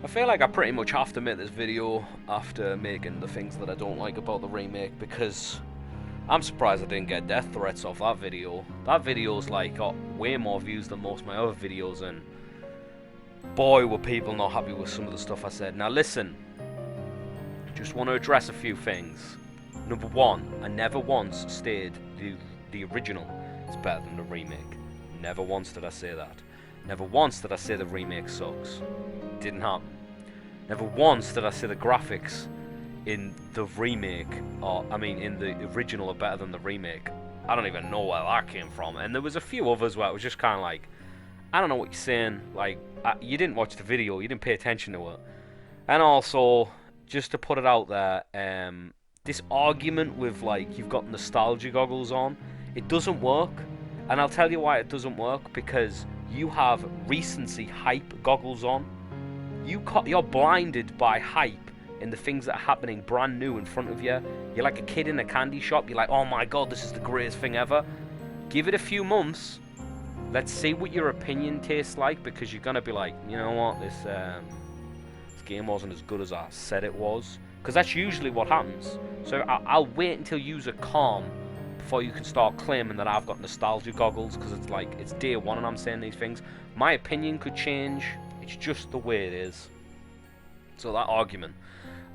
I feel like I pretty much have to make this video after making the things that I don't like about the remake, because I'm surprised I didn't get death threats off that video. That video's like got way more views than most of my other videos, and boy were people not happy with some of the stuff I said. Now listen, just want to address a few things. Number one, I never once stated the original is better than the remake. Never once did I say that. Never once did I say the remake sucks. Didn't happen. Never once did I say the graphics in the remake, or I mean in the original, are better than the remake. I don't even know where that came from. And there was a few others where it was just kind of like, I don't know what you're saying. Like, you didn't watch the video, you didn't pay attention to it. And also, just to put it out there, this argument with like you've got nostalgia goggles on, it doesn't work. And I'll tell you why it doesn't work, because you have recency hype goggles on. You're blinded by hype and the things that are happening brand new in front of you. You're like a kid in a candy shop. You're like, oh my god, this is the greatest thing ever. Give it a few months. Let's see what your opinion tastes like, because you're gonna be like, you know what, this game wasn't as good as I said it was. Because that's usually what happens. So I'll wait until you're calm before you can start claiming that I've got nostalgia goggles, because it's like, it's day one and I'm saying these things. My opinion could change. It's just the way it is. So that argument,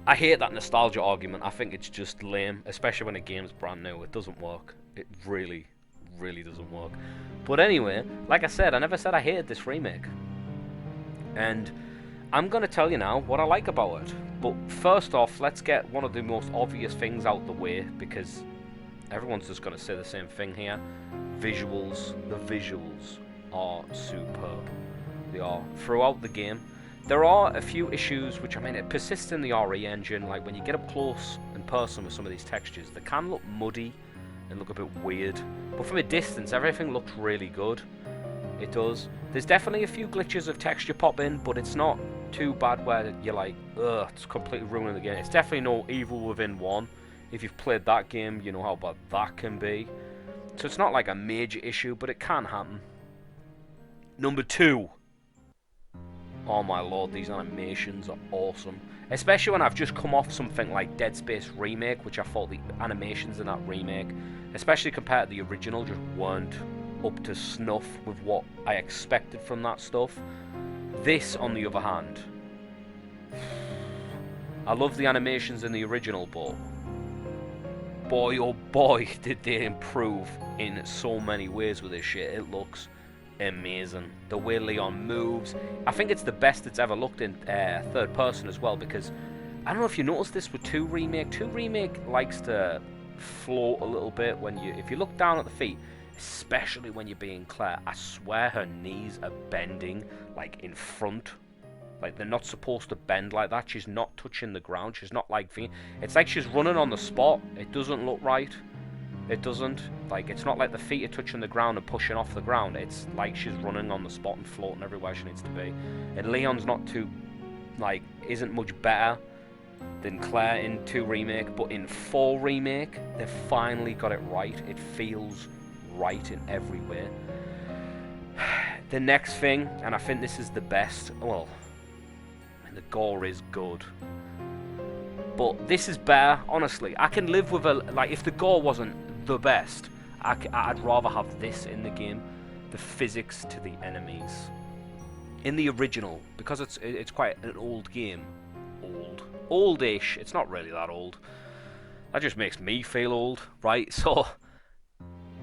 I hate that nostalgia argument. I think it's just lame, especially when a game's brand new. It doesn't work. It really, really doesn't work. But anyway, like I said, I never said I hated this remake. And I'm going to tell you now what I like about it. But first off, let's get one of the most obvious things out the way, because everyone's just going to say the same thing here. Visuals. The visuals are superb. They are throughout the game. There are a few issues which, I mean, it persists in the RE engine. Like when you get up close in person with some of these textures, they can look muddy and look a bit weird. But from a distance, everything looks really good. It does. There's definitely a few glitches of texture pop in, but it's not too bad where you're like, ugh, it's completely ruining the game. It's definitely no Evil Within 1. If you've played that game, you know how bad that can be. So it's not like a major issue, but it can happen. Number two. Oh my lord, these animations are awesome. Especially when I've just come off something like Dead Space Remake, which I thought the animations in that remake, especially compared to the original, just weren't up to snuff with what I expected from that stuff. This, on the other hand, I love the animations in the original, but boy oh boy did they improve in so many ways with this shit. It looks amazing. The way Leon moves, I think it's the best it's ever looked in third person as well, because I don't know if you noticed this with 2 Remake. 2 Remake likes to float a little bit when if you look down at the feet, especially when you're being Claire. I swear her knees are bending like in front. Like they're not supposed to bend like that. She's not touching the ground. She's not like it's like she's running on the spot. It doesn't look right. It doesn't. Like, it's not like the feet are touching the ground and pushing off the ground. It's like she's running on the spot and floating everywhere she needs to be. And Leon's not too, like, isn't much better than Claire in 2 Remake, but in 4 Remake, they've finally got it right. It feels right in every way. The next thing, and I think this is the best, well, the gore is good. But this is better, honestly. I can live with like, if the gore wasn't the best, I'd rather have this in the game. The physics to the enemies. In the original, because it's quite an old game. Oldish. It's not really that old. That just makes me feel old, right? So,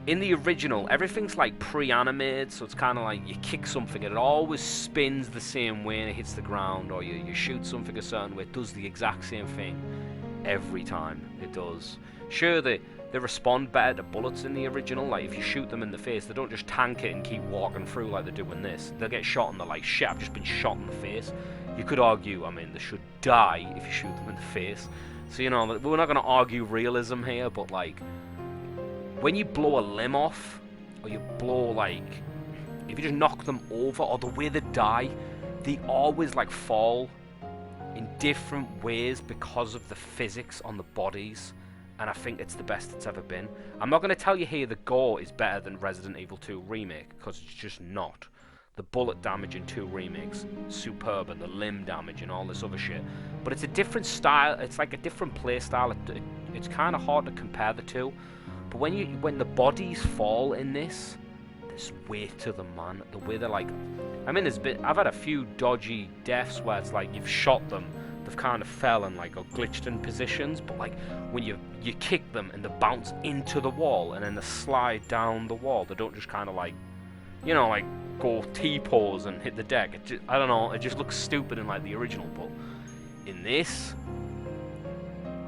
in the original, everything's like pre-animated, so it's kind of like you kick something and it always spins the same way and it hits the ground, or you shoot something a certain way, it does the exact same thing every time. It does. Sure, they respond better to bullets in the original. Like, if you shoot them in the face, they don't just tank it and keep walking through like they do in this. They'll get shot and they're like, shit, I've just been shot in the face. You could argue, I mean, they should die if you shoot them in the face. So, you know, we're not going to argue realism here, but like, when you blow a limb off, or you blow, like, if you just knock them over, or the way they die, they always, like, fall in different ways because of the physics on the bodies, and I think it's the best it's ever been. I'm not going to tell you here the gore is better than Resident Evil 2 Remake, because it's just not. The bullet damage in 2 remakes, superb, and the limb damage and all this other shit. But it's a different style. It's like a different play style. It's kind of hard to compare the two. But when the bodies fall in this, there's weight to them, man. The way they're like, I mean, I've had a few dodgy deaths where it's like you've shot them, they've kind of fell and like got glitched in positions, but like when you kick them and they bounce into the wall and then they slide down the wall, they don't just kind of like, you know, like go T-pose and hit the deck. I don't know, it just looks stupid in like the original, but in this,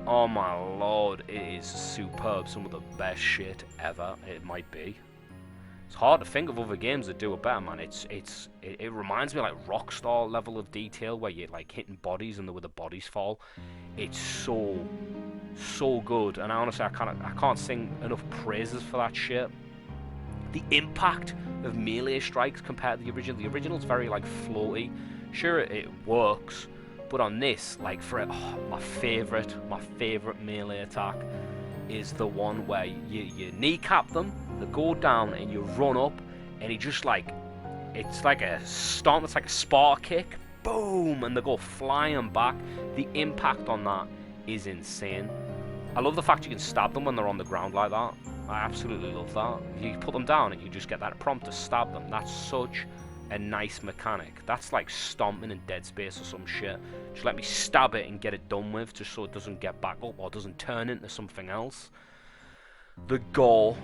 oh my lord, it is superb. Some of the best shit ever. It might be. It's hard to think of other games that do it better, man. It reminds me like Rockstar level of detail where you're like hitting bodies and the way the bodies fall. It's so good, and honestly, I can't sing enough praises for that shit. The impact of melee strikes compared to the original. The original's very like floaty. Sure, it works, but on this, like my favorite melee attack is the one where you kneecap them, they go down, and you run up, and he just like, it's like a stomp, it's like a Sparta kick, boom, and they go flying back. The impact on that is insane. I love the fact you can stab them when they're on the ground like that. I absolutely love that. You put them down and you just get that prompt to stab them. That's such a nice mechanic. That's like stomping in Dead Space or some shit. Just let me stab it and get it done with, just so it doesn't get back up or doesn't turn into something else. The gore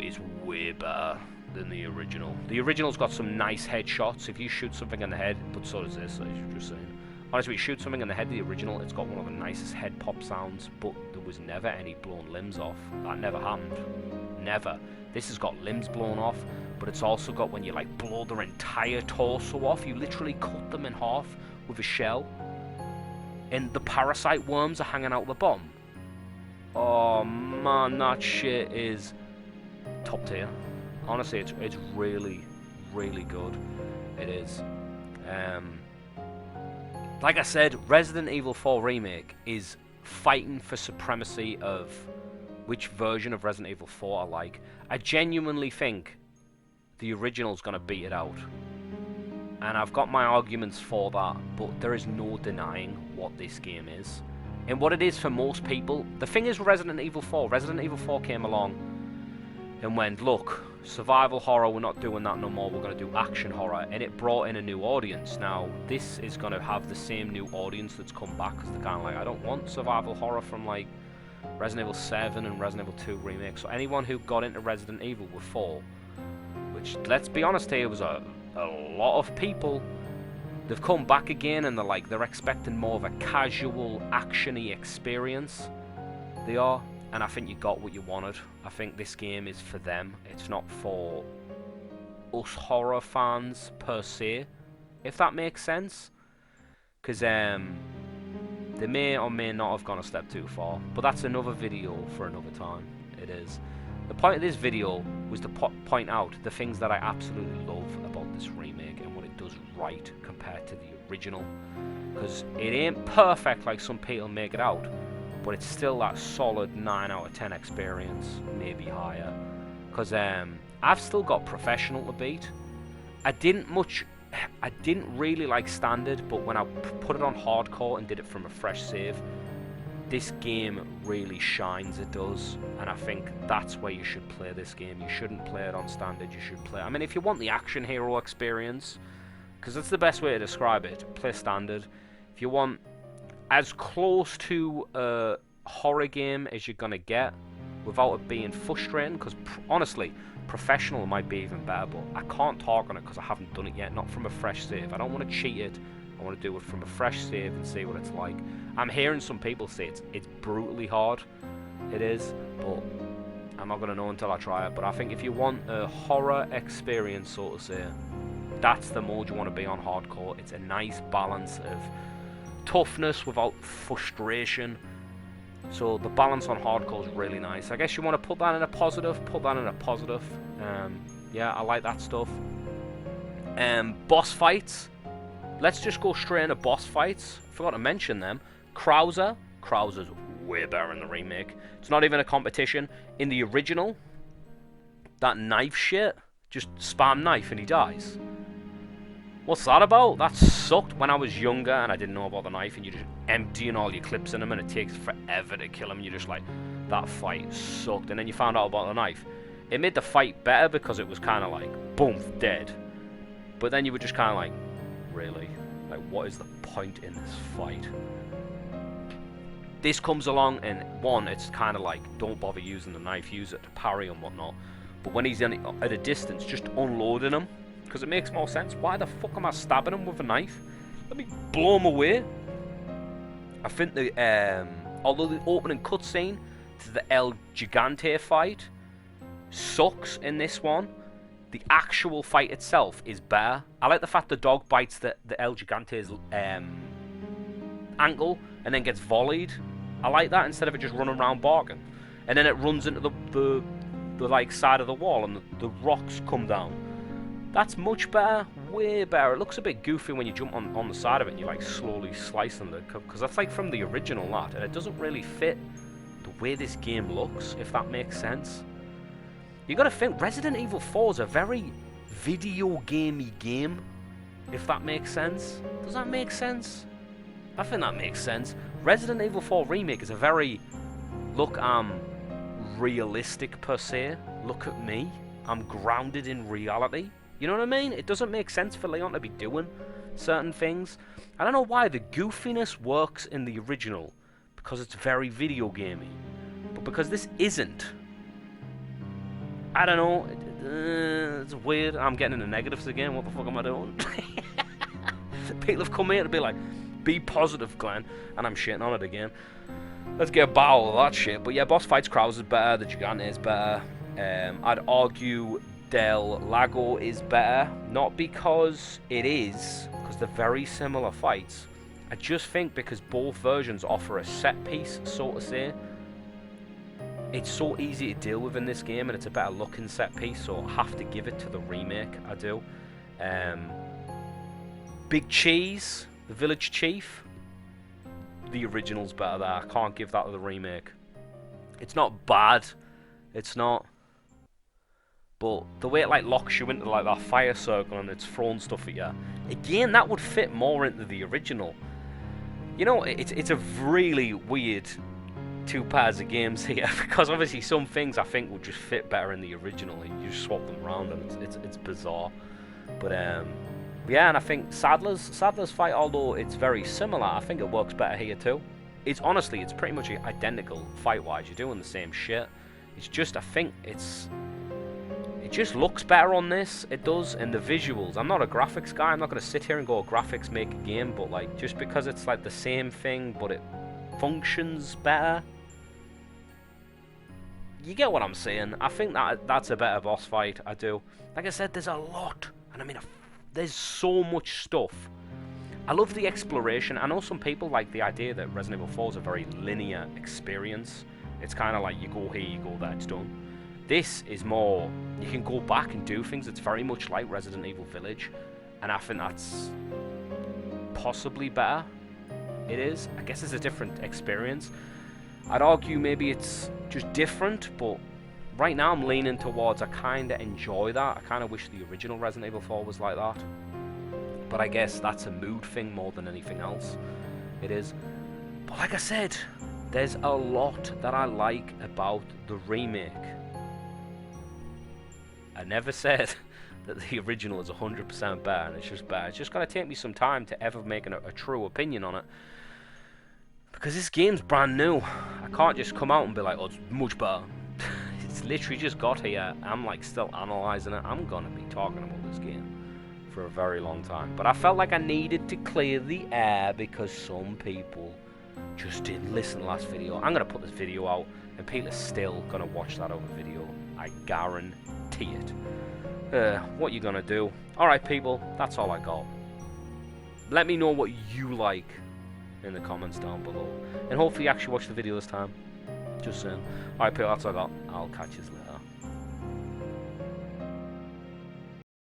is way better than the original. The original's got some nice headshots. If you shoot something in the head, but so does this, as you're just saying. Honestly, you shoot something in the head, the original, it's got one of the nicest head pop sounds, but there was never any blown limbs off. That never happened. Never. This has got limbs blown off, but it's also got when you like blow their entire torso off, you literally cut them in half with a shell, and the parasite worms are hanging out the bottom. Oh man, that shit is top tier. Honestly, it's really, really good. It is. Like I said, Resident Evil 4 Remake is fighting for supremacy of which version of Resident Evil 4 I like. I genuinely think the original's going to beat it out. And I've got my arguments for that, but there is no denying what this game is. And what it is for most people, the thing is Resident Evil 4 came along and went, look, survival horror, we're not doing that no more, we're going to do action horror, and it brought in a new audience. Now, this is going to have the same new audience that's come back, because they're kind of like, I don't want survival horror from like Resident Evil 7 and Resident Evil 2 Remake. So anyone who got into Resident Evil with 4, which, let's be honest here, was a lot of people, they've come back again and they're expecting more of a casual, action-y experience. They are. And I think you got what you wanted. I think this game is for them. It's not for us horror fans per se, if that makes sense. Because they may or may not have gone a step too far. But that's another video for another time. It is. The point of this video was to point out the things that I absolutely love about this remake and what it does right compared to the original. Because it ain't perfect like some people make it out, but it's still that solid 9 out of 10 experience, maybe higher. Because I've still got professional to beat. I didn't really like standard, but when I put it on hardcore and did it from a fresh save, this game really shines, it does. And I think that's where you should play this game. You shouldn't play it on standard, you should play, I mean, if you want the action hero experience, because that's the best way to describe it, play standard. If you want as close to a horror game as you're gonna get without it being frustrating, because honestly, professional might be even better, but I can't talk on it because I haven't done it yet, not from a fresh save. I don't want to cheat it, I want to do it from a fresh save and see what it's like. I'm hearing some people say it's brutally hard. It is, but I'm not gonna know until I try it. But I think if you want a horror experience, so to say, that's the mode you want to be on hardcore. It's a nice balance of toughness without frustration. So the balance on hardcore is really nice. I guess you want to put that in a positive, yeah, I like that stuff. Boss fights. Let's just go straight into boss fights. Forgot to mention them. Krauser's way better in the remake. It's not even a competition. In the original, that knife shit, just spam knife and he dies. What's that about? That sucked when I was younger and I didn't know about the knife, and you're just emptying all your clips in them and it takes forever to kill them. You're just like, that fight sucked. And then you found out about the knife. It made the fight better because it was kind of like, boom, dead. But then you were just kind of like, really? Like, what is the point in this fight? This comes along and one, it's kind of like, don't bother using the knife, use it to parry and whatnot. But when he's at a distance, just unloading him, because it makes more sense. Why the fuck am I stabbing him with a knife? Let me blow him away. I think the although the opening cutscene to the El Gigante fight sucks in this one, the actual fight itself is better. I like the fact the dog bites the El Gigante's ankle and then gets volleyed. I like that instead of it just running around barking. And then it runs into the like side of the wall and the rocks come down. That's much better, way better. It looks a bit goofy when you jump on the side of it and you're like slowly slicing the, because that's like from the original that, and it doesn't really fit the way this game looks, if that makes sense. You gotta think, Resident Evil 4 is a very video gamey game, if that makes sense. Does that make sense? I think that makes sense. Resident Evil 4 Remake is a very, look, I'm realistic per se. Look at me. I'm grounded in reality. You know what I mean? It doesn't make sense for Leon to be doing certain things. I don't know why the goofiness works in the original, because it's very video gamey. But because this isn't, I don't know, it's weird. I'm getting into negatives again. What the fuck am I doing? People have come here to be like, be positive, Glenn, and I'm shitting on it again. Let's get a bow of that shit. But yeah, boss fights Kraus is better, the Gigante is better. I'd argue Del Lago is better, not because it is, because they're very similar fights. I just think because both versions offer a set piece, so to say. It's so easy to deal with in this game, and it's a better looking set piece, so I have to give it to the remake. I do. Big Cheese, the Village Chief, the original's better there. I can't give that to the remake. It's not bad, it's not. But the way it like locks you into like that fire circle and it's throwing stuff at you, again, that would fit more into the original. You know, it's a really weird two pairs of games here, because obviously some things I think would just fit better in the original. You just swap them around and it's bizarre. But yeah, and I think Sadler's fight, although it's very similar, I think it works better here too. It's honestly, it's pretty much identical fight-wise. You're doing the same shit. It's just, I think it just looks better on this. It does, and the visuals. I'm not a graphics guy. I'm not going to sit here and go, graphics make a game, but like, just because it's like the same thing, but it functions better. You get what I'm saying? I think that's a better boss fight. I do. Like I said, there's a lot, and I mean, there's so much stuff. I love the exploration. I know some people like the idea that Resident Evil 4 is a very linear experience. It's kind of like you go here, you go there, it's done. This is more, you can go back and do things. It's very much like Resident Evil Village, and I think that's possibly better. It is. I guess it's a different experience. I'd argue maybe it's just different, but right now I'm leaning towards I kind of enjoy that. I kind of wish the original Resident Evil 4 was like that. But I guess that's a mood thing more than anything else. It is. But like I said, there's a lot that I like about the remake. I never said that the original is 100% better, and it's just better. It's just going to take me some time to ever make a true opinion on it. Because this game's brand new. I can't just come out and be like, oh, it's much better. It's literally just got here. I'm like still analysing it. I'm going to be talking about this game for a very long time. But I felt like I needed to clear the air because some people just didn't listen to the last video. I'm going to put this video out and people are still going to watch that other video. I guarantee it. What you going to do? Alright people, that's all I got. Let me know what you like in the comments down below. And hopefully you actually watch the video this time. Just saying. Alright people, that's all I got. I'll catch you later.